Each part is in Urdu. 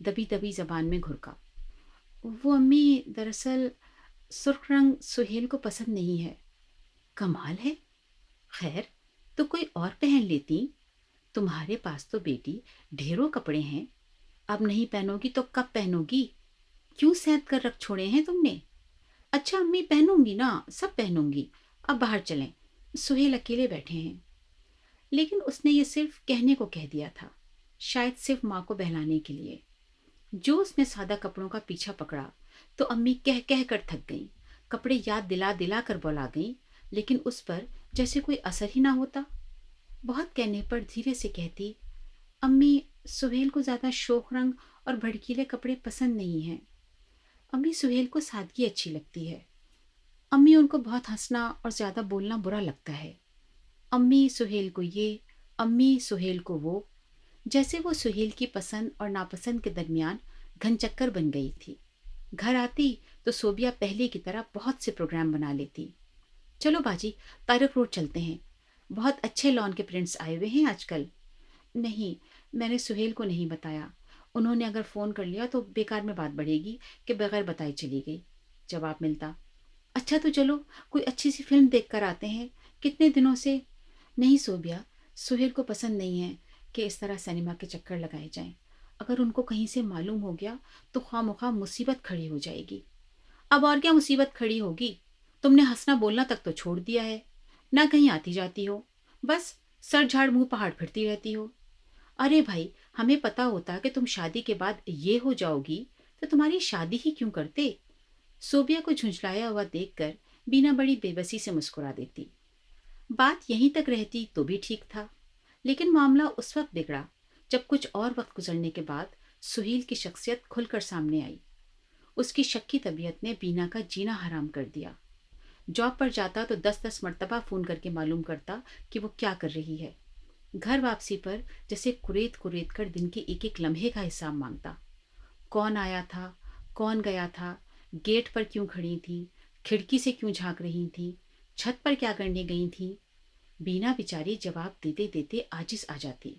دبی دبی زبان میں گھرکا۔ وہ امی، دراصل سرخ رنگ سہیل کو پسند نہیں ہے۔ کمال ہے! خیر تو کوئی اور پہن لیتی، تمہارے پاس تو بیٹی ڈھیروں کپڑے ہیں، اب نہیں پہنو گی تو کب پہنو گی؟ کیوں سید کر رکھ چھوڑے ہیں تم نے؟ اچھا امی، پہنوں گی نا، سب پہنوں گی، اب باہر چلیں، سہیل اکیلے بیٹھے ہیں۔ لیکن اس نے یہ صرف کہنے کو کہہ دیا تھا، شاید صرف ماں کو بہلانے کے لیے۔ جو اس نے سادہ کپڑوں کا پیچھا پکڑا تو امی کہہ کہہ کر تھک گئیں، کپڑے یاد دلا دلا کر بولا گئیں، لیکن اس پر جیسے کوئی اثر ہی نہ ہوتا۔ بہت کہنے پر دھیرے سے کہتی، امی، سہیل کو زیادہ شوخ رنگ اور بھڑکیلے کپڑے پسند نہیں ہیں۔ امی، سہیل کو سادگی اچھی لگتی ہے۔ امی، ان کو بہت ہنسنا اور زیادہ بولنا برا لگتا ہے۔ امی، سہیل کو یہ، امی، سہیل کو وہ، جیسے وہ سہیل کی پسند اور ناپسند کے درمیان گھن چکر بن گئی تھی۔ گھر آتی تو صوبیہ پہلے کی طرح بہت سے پروگرام بنا لیتی۔ چلو باجی، طارق روڈ چلتے ہیں، بہت اچھے لان کے پرنٹس آئے ہوئے ہیں آج کل۔ نہیں، میں نے سہیل کو نہیں بتایا، انہوں نے اگر فون کر لیا تو بیکار میں بات بڑھے گی کہ بغیر بتائی چلی گئی، جواب ملتا۔ اچھا تو چلو کوئی اچھی سی فلم دیکھ کر آتے ہیں، کتنے دنوں سے۔ نہیں صوبیہ، سہیل کو پسند نہیں ہے کہ اس طرح سنیما کے چکر لگائے جائیں، اگر ان کو کہیں سے معلوم ہو گیا تو خواہ مخواہ مصیبت کھڑی ہو جائے گی۔ اب اور کیا مصیبت کھڑی ہوگی؟ تم نے ہنسنا بولنا تک تو چھوڑ دیا ہے، نہ کہیں آتی جاتی ہو، بس سر جھاڑ منہ پہاڑ پھرتی رہتی ہو۔ ارے بھائی، ہمیں پتا ہوتا کہ تم شادی کے بعد یہ ہو جاؤ گی تو تمہاری شادی ہی کیوں کرتے؟ صوبیہ کو جھنجھلایا ہوا دیکھ کر بینا بڑی بے بسی سے مسکرا دیتی۔ بات یہیں تک رہتی تو بھی ٹھیک تھا، لیکن معاملہ اس وقت بگڑا جب کچھ اور وقت گزرنے کے بعد سہیل کی شخصیت کھل کر سامنے آئی۔ اس کی شکی طبیعت نے بینا کا جینا حرام کر دیا۔ جاب پر جاتا تو 10 مرتبہ فون کر کے معلوم کرتا کہ وہ کیا کر رہی ہے۔ گھر واپسی پر جیسے کریت کریت کر دن کے ایک ایک لمحے کا حساب مانگتا۔ کون آیا تھا، کون گیا تھا، گیٹ پر کیوں کھڑی تھی، کھڑکی سے کیوں جھانک رہی تھی، چھت پر کیا کرنے گئی تھی۔ بینا بیچاری جواب دیتے دیتے عاجز آ جاتی۔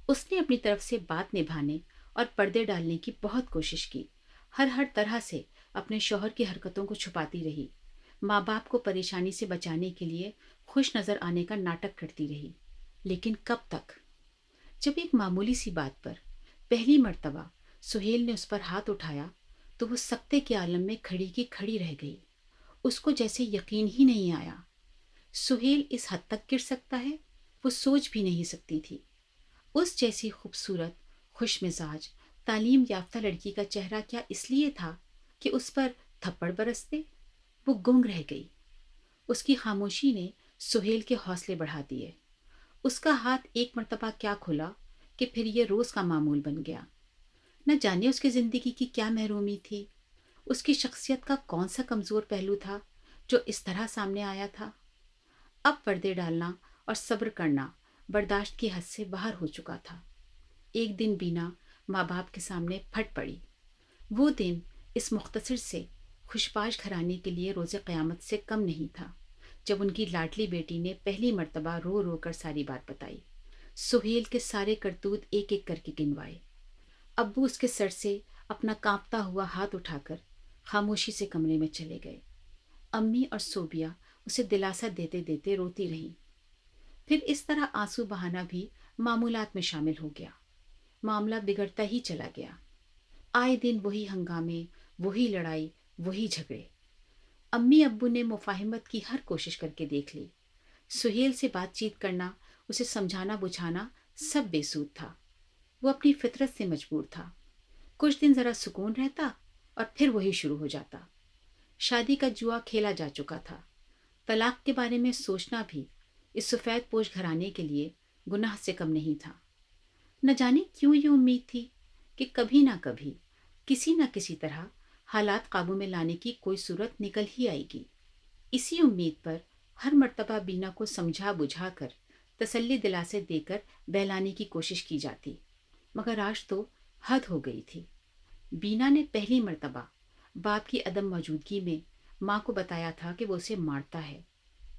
اس نے اپنی طرف سے بات نبھانے اور پردے ڈالنے کی بہت کوشش کی، ہر طرح سے اپنے شوہر کی حرکتوں کو چھپاتی رہی، ماں باپ کو پریشانی سے بچانے کے لیے خوش نظر آنے کا ناٹک کرتی رہی، لیکن کب تک؟ جب ایک معمولی سی بات پر پہلی مرتبہ سہیل نے اس پر ہاتھ اٹھایا تو وہ سکتے کے عالم میں کھڑی کی کھڑی رہ گئی۔ اس کو جیسے یقین ہی نہیں آیا۔ سہیل اس حد تک گر سکتا ہے، وہ سوچ بھی نہیں سکتی تھی۔ اس جیسی خوبصورت، خوش مزاج، تعلیم یافتہ لڑکی کا چہرہ کیا اس لیے تھا کہ اس پر تھپڑ برستے؟ وہ گنگ رہ گئی۔ اس کی خاموشی نے سہیل کے حوصلے بڑھا دیے۔ اس کا ہاتھ ایک مرتبہ کیا کھلا کہ پھر یہ روز کا معمول بن گیا۔ نہ جانے اس کی زندگی کی کیا محرومی تھی، اس کی شخصیت کا کون سا کمزور پہلو تھا جو اس طرح سامنے آیا تھا۔ اب پردے ڈالنا اور صبر کرنا برداشت کی حد سے باہر ہو چکا تھا۔ ایک دن بینا ماں باپ کے سامنے پھٹ پڑی۔ وہ دن اس مختصر سے خوشپاش گھرانے کے لیے روز قیامت سے کم نہیں تھا، جب ان کی لاڈلی بیٹی نے پہلی مرتبہ رو رو کر ساری بات بتائی، سہیل کے سارے کرتوت ایک ایک کر کے گنوائے۔ ابو اس کے سر سے اپنا کانپتا ہوا ہاتھ اٹھا کر خاموشی سے کمرے میں چلے گئے۔ امی اور صوبیہ اسے دلاسا دیتے دیتے روتی رہیں۔ پھر اس طرح آنسو بہانا بھی معمولات میں شامل ہو گیا۔ معاملہ بگڑتا ہی چلا گیا۔ آئے دن وہی ہنگامے، وہی لڑائی، وہی جھگڑے۔ امی ابو نے مفاہمت کی ہر کوشش کر کے دیکھ لی۔ سہیل سے بات چیت کرنا، اسے سمجھانا بجھانا سب بے سود تھا۔ وہ اپنی فطرت سے مجبور تھا۔ کچھ دن ذرا سکون رہتا اور پھر وہی شروع ہو جاتا۔ شادی کا جوا کھیلا جا چکا تھا۔ طلاق کے بارے میں سوچنا بھی اس سفید پوش گھرانے کے لیے گناہ سے کم نہیں تھا۔ نہ جانے کیوں یہ امید تھی کہ کبھی نہ کبھی کسی نہ کسی طرح حالات قابو میں لانے کی کوئی صورت نکل ہی آئے گی۔ اسی امید پر ہر مرتبہ بینا کو سمجھا بجھا کر تسلی دلاسے دے کر بہلانے کی کوشش کی جاتی، مگر آج تو حد ہو گئی تھی۔ بینا نے پہلی مرتبہ باپ کی عدم موجودگی میں ماں کو بتایا تھا کہ وہ اسے مارتا ہے۔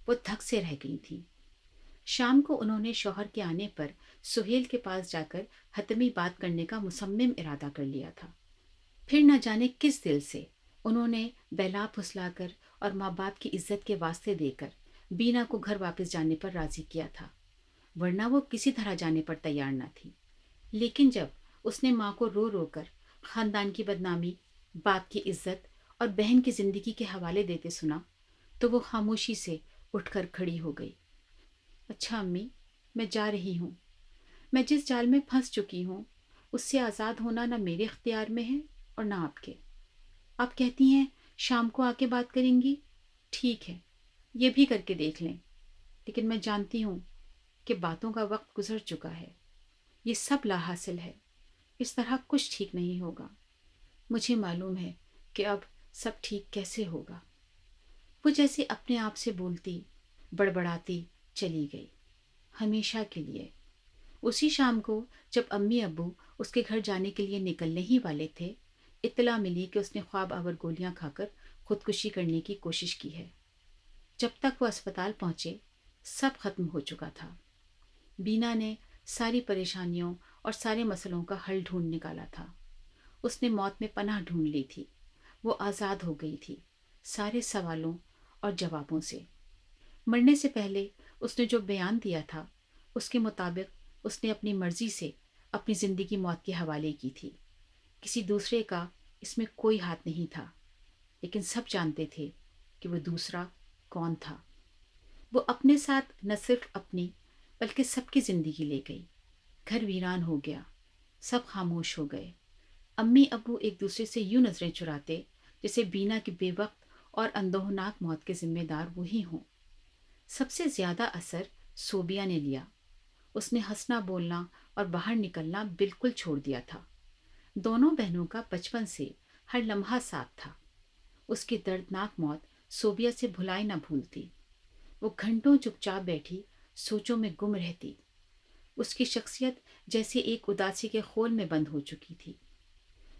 وہ دھک سے رہ گئی تھی۔ شام کو انہوں نے شوہر کے آنے پر سہیل کے پاس جا کر حتمی بات کرنے کا مصمم ارادہ کر لیا تھا۔ پھر نہ جانے کس دل سے انہوں نے بہلا پھسلا کر اور ماں باپ کی عزت کے واسطے دے کر بینا کو گھر واپس جانے پر راضی کیا تھا، ورنہ وہ کسی طرح جانے پر تیار نہ تھی۔ لیکن جب اس نے ماں کو رو رو کر خاندان کی بدنامی، باپ کی عزت اور بہن کی زندگی کے حوالے دیتے سنا تو وہ خاموشی سے اٹھ کر کھڑی ہو گئی۔ اچھا امی، میں جا رہی ہوں۔ میں جس جال میں پھنس چکی ہوں اس سے آزاد ہونا نہ میرے اختیار میں ہے اور نہ آپ کے۔ آپ کہتی ہیں شام کو آ کے بات کریں گی، ٹھیک ہے، یہ بھی کر کے دیکھ لیں، لیکن میں جانتی ہوں کہ باتوں کا وقت گزر چکا ہے۔ یہ سب لا حاصل ہے، اس طرح کچھ ٹھیک نہیں ہوگا۔ مجھے معلوم ہے کہ اب سب ٹھیک کیسے ہوگا۔ وہ جیسے اپنے آپ سے بولتی بڑبڑاتی چلی گئی، ہمیشہ کے لیے۔ اسی شام کو جب امی ابو اس کے گھر جانے کے لیے نکلنے ہی والے تھے، اطلاع ملی کہ اس نے خواب آور گولیاں کھا کر خودکشی کرنے کی کوشش کی ہے۔ جب تک وہ اسپتال پہنچے سب ختم ہو چکا تھا۔ بینا نے ساری پریشانیوں اور سارے مسئلوں کا حل ڈھونڈ نکالا تھا۔ اس نے موت میں پناہ ڈھونڈ لی تھی۔ وہ آزاد ہو گئی تھی سارے سوالوں اور جوابوں سے۔ مرنے سے پہلے اس نے جو بیان دیا تھا اس کے مطابق اس نے اپنی مرضی سے اپنی زندگی موت کے حوالے کی تھی۔ کسی دوسرے کا اس میں کوئی ہاتھ نہیں تھا، لیکن سب جانتے تھے کہ وہ دوسرا کون تھا۔ وہ اپنے ساتھ نہ صرف اپنی بلکہ سب کی زندگی لے گئی۔ گھر ویران ہو گیا، سب خاموش ہو گئے۔ امی ابو ایک دوسرے سے یوں نظریں چراتے جیسے بینا کی بے وقت اور اندوہناک موت کے ذمہ دار وہی ہوں۔ سب سے زیادہ اثر صوبیہ نے لیا۔ اس نے ہنسنا بولنا اور باہر نکلنا بالکل چھوڑ دیا تھا۔ دونوں بہنوں کا بچپن سے ہر لمحہ ساتھ تھا۔ اس کی دردناک موت صوبیہ سے بھلائی نہ بھولتی۔ وہ گھنٹوں چپ چاپ بیٹھی سوچوں میں گم رہتی۔ اس کی شخصیت جیسے ایک اداسی کے خول میں بند ہو چکی تھی۔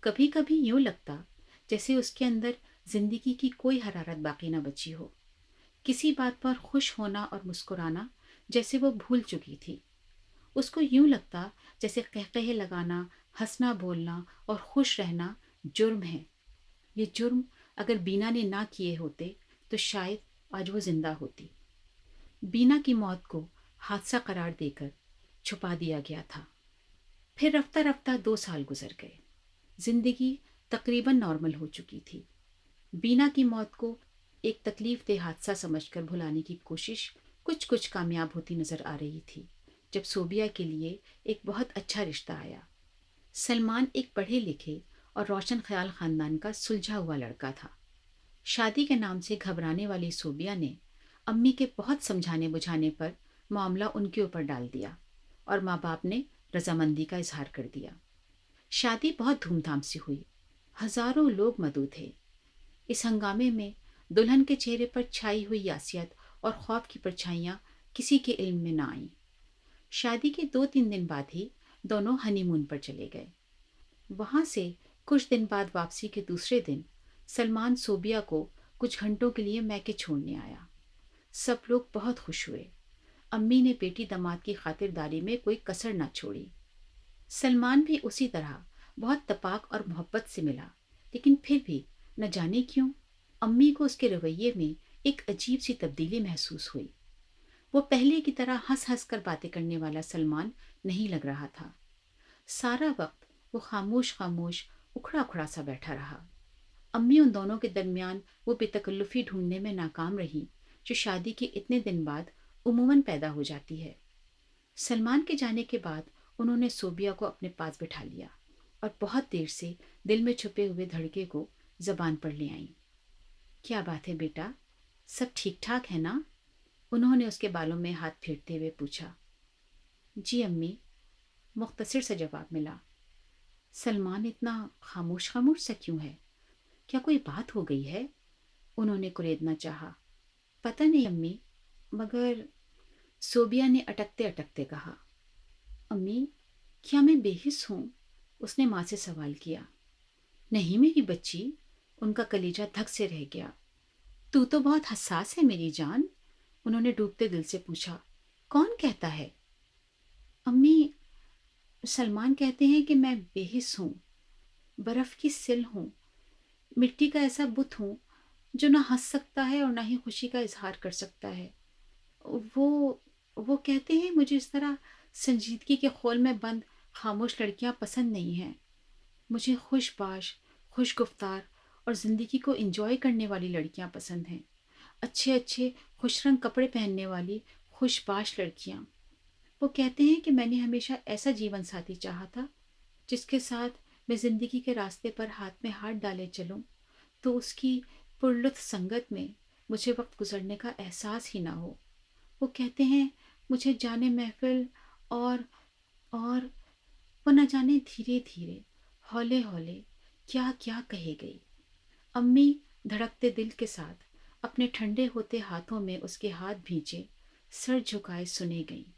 کبھی کبھی یوں لگتا جیسے اس کے اندر زندگی کی کوئی حرارت باقی نہ بچی ہو۔ کسی بات پر خوش ہونا اور مسکرانا جیسے وہ بھول چکی تھی۔ اس کو یوں لگتا جیسے قہقہے لگانا، ہنسنا بولنا اور خوش رہنا جرم ہے۔ یہ جرم اگر بینا نے نہ کیے ہوتے تو شاید آج وہ زندہ ہوتی۔ بینا کی موت کو حادثہ قرار دے کر چھپا دیا گیا تھا۔ پھر رفتہ رفتہ 2 سال گزر گئے۔ زندگی تقریباً نارمل ہو چکی تھی۔ بینا کی موت کو ایک تکلیف دہ حادثہ سمجھ کر بھلانے کی کوشش کچھ کامیاب ہوتی نظر آ رہی تھی جب صوبیہ کے لیے ایک بہت اچھا رشتہ آیا۔ سلمان ایک پڑھے لکھے اور روشن خیال خاندان کا سلجھا ہوا لڑکا تھا۔ شادی کے نام سے گھبرانے والی صوبیہ نے امی کے بہت سمجھانے بجھانے پر معاملہ ان کے اوپر ڈال دیا اور ماں باپ نے رضامندی کا اظہار کر دیا۔ شادی بہت دھوم دھام سے ہوئی۔ ہزاروں لوگ مدعو تھے۔ اس ہنگامے میں دلہن کے چہرے پر چھائی ہوئی یاسیت اور خوف کی پرچھائیاں کسی کے علم میں نہ آئیں۔ شادی کے 2-3 دن بعد ہی دونوں ہنی مون پر چلے گئے۔ وہاں سے کچھ دن بعد واپسی کے دوسرے دن سلمان صوبیہ کو کچھ گھنٹوں کے لیے میکے چھوڑنے آیا۔ سب لوگ بہت خوش ہوئے۔ امی نے بیٹی داماد کی خاطرداری میں کوئی کسر نہ چھوڑی۔ سلمان بھی اسی طرح بہت تپاک اور محبت سے ملا، لیکن پھر بھی نہ جانے کیوں امی کو اس کے رویے میں ایک عجیب سی تبدیلی محسوس ہوئی۔ وہ پہلے کی طرح ہنس ہنس کر باتیں کرنے والا سلمان نہیں لگ رہا تھا۔ سارا وقت وہ خاموش خاموش اکھڑا اکھڑا سا بیٹھا رہا۔ امی ان دونوں کے درمیان وہ بے تکلفی ڈھونڈنے میں ناکام رہی جو شادی کے اتنے دن بعد عموماً پیدا ہو جاتی ہے۔ سلمان کے جانے کے بعد انہوں نے صوبیہ کو اپنے پاس بٹھا لیا اور بہت دیر سے دل میں چھپے ہوئے دھڑکے کو زبان پر لے آئیں۔ کیا بات ہے بیٹا، سب ٹھیک ٹھاک ہے نا؟ انہوں نے اس کے بالوں میں ہاتھ پھیرتے ہوئے پوچھا۔ جی امی، مختصر سا جواب ملا۔ سلمان اتنا خاموش خاموش سا کیوں ہے؟ کیا کوئی بات ہو گئی ہے؟ انہوں نے کریدنا چاہا۔ پتہ نہیں امی، مگر صوبیہ نے اٹکتے اٹکتے کہا۔ امی، کیا میں بے حس ہوں؟ اس نے ماں سے سوال کیا۔ نہیں میری بچی، ان کا کلیجہ دھک سے رہ گیا۔ تو بہت حساس ہے میری جان، انہوں نے ڈوبتے دل سے پوچھا۔ کون کہتا ہے؟ امی، سلمان کہتے ہیں کہ میں بے حس ہوں، برف کی سل ہوں، مٹی کا ایسا بت ہوں جو نہ ہنس سکتا ہے اور نہ ہی خوشی کا اظہار کر سکتا ہے۔ وہ وہ کہتے ہیں مجھے اس طرح سنجیدگی کے خول میں بند خاموش لڑکیاں پسند نہیں ہیں۔ مجھے خوش باش، خوش گفتار اور زندگی کو انجوائے کرنے والی لڑکیاں پسند ہیں، اچھے اچھے خوش رنگ کپڑے پہننے والی خوش باش لڑکیاں۔ وہ کہتے ہیں کہ میں نے ہمیشہ ایسا جیون ساتھی چاہا تھا جس کے ساتھ میں زندگی کے راستے پر ہاتھ میں ہاتھ ڈالے چلوں تو اس کی پرلطف سنگت میں مجھے وقت گزرنے کا احساس ہی نہ ہو۔ وہ کہتے ہیں مجھے جانے محفل اور اور وہ نہ جانے دھیرے دھیرے، ہولے ہولے کیا کیا کہے گئی۔ امی دھڑکتے دل کے ساتھ اپنے ٹھنڈے ہوتے ہاتھوں میں اس کے ہاتھ بھیجے، سر جھکائے سنے گئیں۔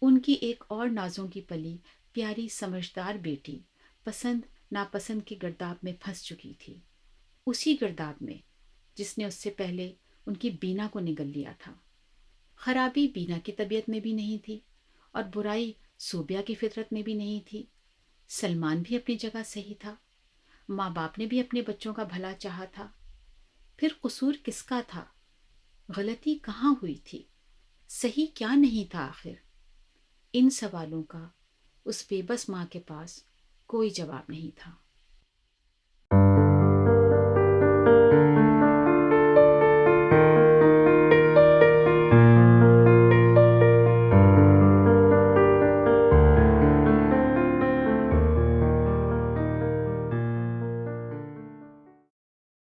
ان کی ایک اور نازوں کی پلی پیاری سمجھدار بیٹی پسند ناپسند کے گرداب میں پھنس چکی تھی، اسی گرداب میں جس نے اس سے پہلے ان کی بینا کو نگل لیا تھا۔ خرابی بینا کی طبیعت میں بھی نہیں تھی اور برائی صوبیہ کی فطرت میں بھی نہیں تھی۔ سلمان بھی اپنی جگہ صحیح تھا، ماں باپ نے بھی اپنے بچوں کا بھلا چاہا تھا۔ پھر قصور کس کا تھا؟ غلطی کہاں ہوئی تھی؟ صحیح کیا نہیں تھا آخر؟ ان سوالوں کا اس بے بس ماں کے پاس کوئی جواب نہیں تھا۔